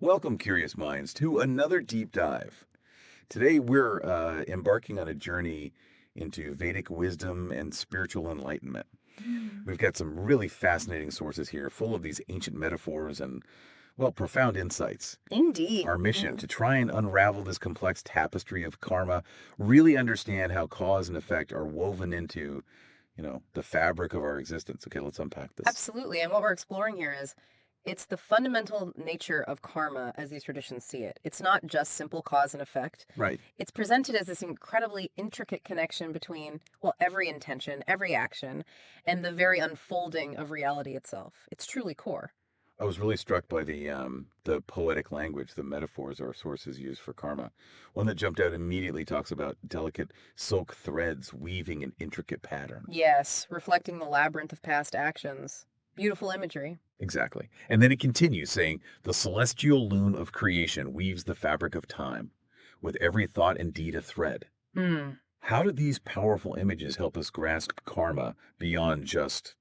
Welcome, curious minds, to another deep dive. Today, we're embarking on a journey into Vedic wisdom and spiritual enlightenment. Mm. We've got some really fascinating sources here, full of these ancient metaphors and, well, profound insights. Indeed. Our mission Mm. to try and unravel this complex tapestry of karma, really understand how cause and effect are woven into, the fabric of our existence. Okay, let's unpack this. Absolutely. And what we're exploring here is it's the fundamental nature of karma as these traditions see it. It's not just simple cause and effect. Right. It's presented as this incredibly intricate connection between, well, every intention, every action, and the very unfolding of reality itself. It's truly core. I was really struck by the poetic language, the metaphors our sources use for karma. One that jumped out immediately talks about delicate silk threads weaving an intricate pattern. Yes, reflecting the labyrinth of past actions. Beautiful imagery. Exactly. And then it continues saying, the celestial loom of creation weaves the fabric of time, with every thought and deed a thread. Hmm. How do these powerful images help us grasp karma beyond just,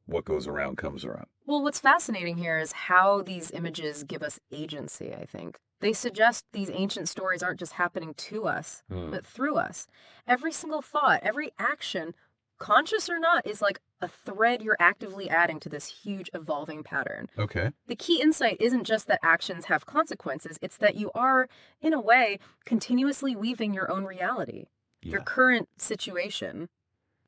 what goes around comes around? Well, what's fascinating here is how these images give us agency, I think. They suggest these ancient stories aren't just happening to us, Hmm. but through us. Every single thought, every action, conscious or not, is like a thread you're actively adding to this huge evolving pattern. Okay. The key insight isn't just that actions have consequences, it's that you are, in a way, continuously weaving your own reality, your Yeah. current situation.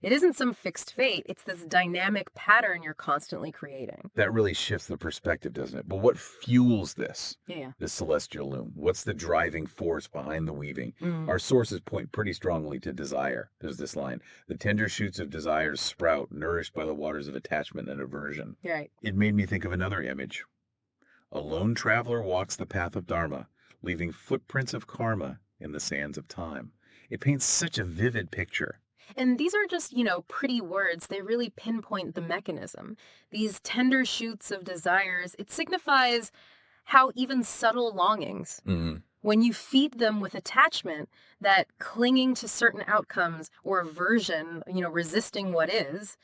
It isn't some fixed fate, it's this dynamic pattern you're constantly creating. That really shifts the perspective, doesn't it? But what fuels this? Yeah. This celestial loom? What's the driving force behind the weaving? Mm. Our sources point pretty strongly to desire. There's this line: the tender shoots of desire sprout, nourished by the waters of attachment and aversion. Right. It made me think of another image. A lone traveler walks the path of Dharma, leaving footprints of karma in the sands of time. It paints such a vivid picture. And these are just, pretty words. They really pinpoint the mechanism. These tender shoots of desires, it signifies how even subtle longings, Mhm. when you feed them with attachment, that clinging to certain outcomes or aversion, resisting what is,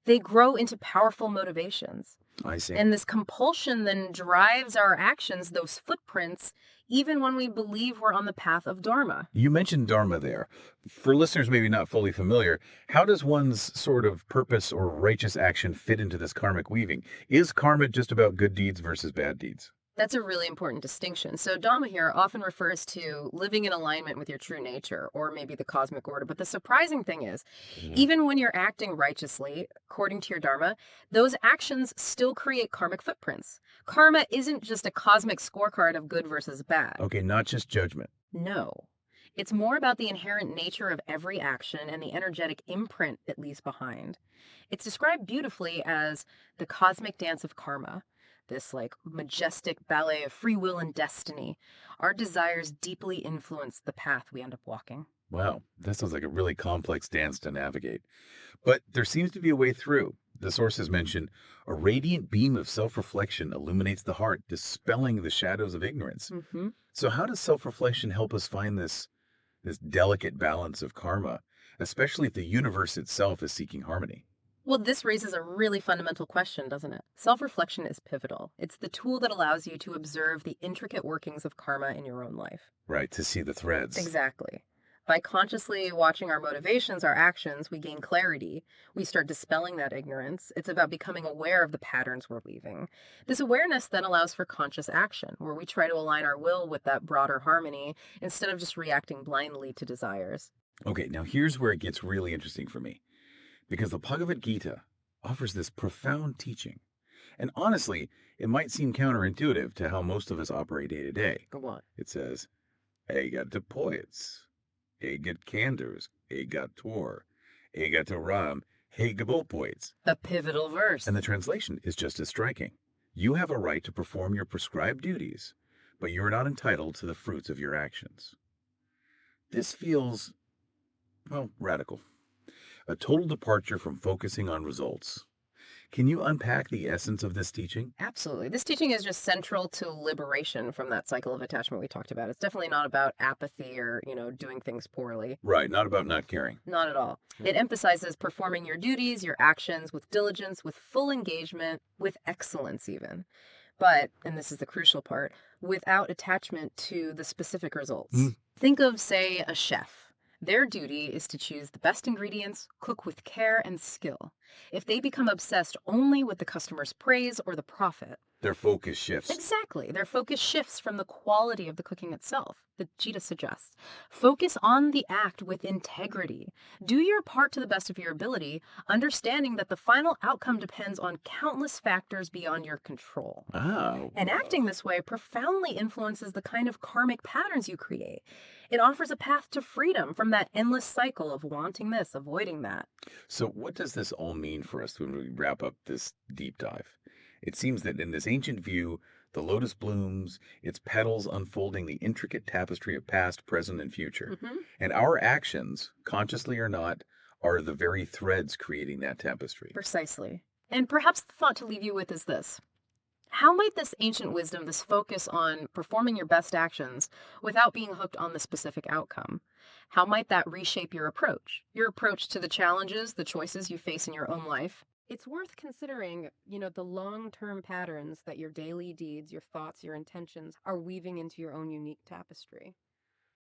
they grow into powerful motivations. I see. And this compulsion then drives our actions, those footprints, even when we believe we're on the path of Dharma. You mentioned Dharma there. For listeners maybe not fully familiar, how does one's sort of purpose or righteous action fit into this karmic weaving? Is karma just about good deeds versus bad deeds? That's a really important distinction. So, Dhamma here often refers to living in alignment with your true nature or maybe the cosmic order. But the surprising thing is, Mhm. even when you're acting righteously, according to your Dharma, those actions still create karmic footprints. Karma isn't just a cosmic scorecard of good versus bad. Okay, not just judgment. No. It's more about the inherent nature of every action and the energetic imprint it leaves behind. It's described beautifully as the cosmic dance of karma, this like majestic ballet of free will and destiny. Our desires deeply influence the path we end up walking. Wow, that sounds like a really complex dance to navigate. But there seems to be a way through. The sources mention a radiant beam of self reflection illuminates the heart, dispelling the shadows of ignorance. Hmm. So, how does self reflection help us find this delicate balance of karma, especially if the universe itself is seeking harmony? Well, this raises a really fundamental question, doesn't it? Self reflection is pivotal. It's the tool that allows you to observe the intricate workings of karma in your own life. Right, to see the threads. Exactly. By consciously watching our motivations, our actions, we gain clarity. We start dispelling that ignorance. It's about becoming aware of the patterns we're weaving. This awareness then allows for conscious action, where we try to align our will with that broader harmony instead of just reacting blindly to desires. Okay, now here's where it gets really interesting for me, because the Bhagavad Gita offers this profound teaching. And honestly, it might seem counterintuitive to how most of us operate day to day. Go on. It says, Egat poets, Egat candors, Egat tor, Egat ram, Hegabopoids. A pivotal verse. And the translation is just as striking. You have a right to perform your prescribed duties, but you are not entitled to the fruits of your actions. This feels, well, radical. A total departure from focusing on results. Can you unpack the essence of this teaching? Absolutely. This teaching is just central to liberation from that cycle of attachment we talked about. It's definitely not about apathy or, doing things poorly. Right, not about not caring. Not at all. It emphasizes performing your duties, your actions with diligence, with full engagement, with excellence, even. but, and this is the crucial part, without attachment to the specific results. Mm. Think of, say, a chef. Their duty is to choose the best ingredients, cook with care and skill. If they become obsessed only with the customer's praise or the profit, Their focus shifts. exactly, their focus shifts from the quality of the cooking itself. The Gita suggests focus on the act with integrity. Do your part to the best of your ability, understanding that the final outcome depends on countless factors beyond your control. Ah, And acting this way profoundly influences the kind of karmic patterns you create. It offers a path to freedom from that endless cycle of wanting this, avoiding that. so what does this all mean for us when we wrap up this deep dive? It seems that in this ancient view, the lotus blooms, its petals unfolding the intricate tapestry of past, present, and future. Mhm. And our actions, consciously or not, are the very threads creating that tapestry. Precisely. And perhaps the thought to leave you with is this. How might this ancient wisdom, this focus on performing your best actions without being hooked on the specific outcome, how might that reshape your approach to the challenges, the choices you face in your own life? It's worth considering, the long-term patterns that your daily deeds, your thoughts, your intentions are weaving into your own unique tapestry.